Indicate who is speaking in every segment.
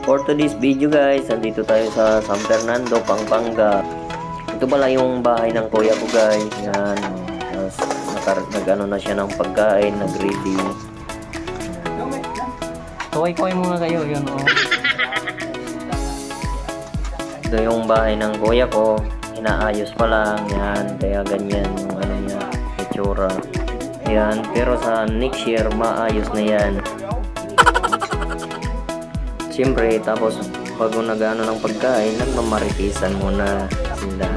Speaker 1: For today's video guys, nandito tayo sa San Fernando, Pampanga. Ito pala yung bahay ng kuya ko guys. Yan. Tapos nag-ano na siya ng pagkain, nag-ready. Kaway-kaway muna kayo, yun oh. Ito yung bahay ng kuya ko. Inaayos pa lang, yan. Kaya ganyan yung ano niya, itsura. Yan, pero sa next year, maayos na yan. Siyempre, tapos pag nag-ano ng pagkain, nagmamaritisan muna sila.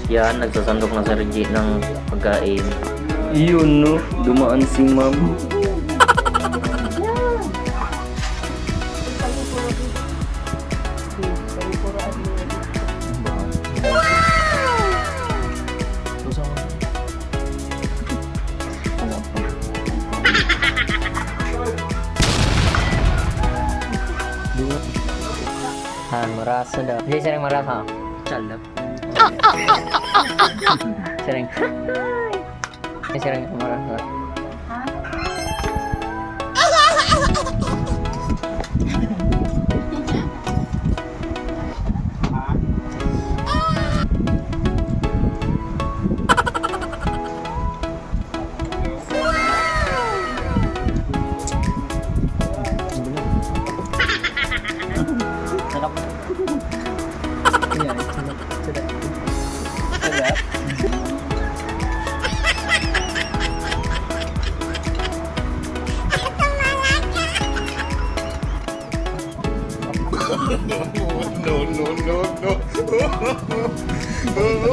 Speaker 1: Yan, nagsasandok na si Reggie ng pagkain. Yun no, dumaan si ma'am. Merasa dah. Jadi sering merasa. Calap. Sering. Sering merasa.
Speaker 2: No.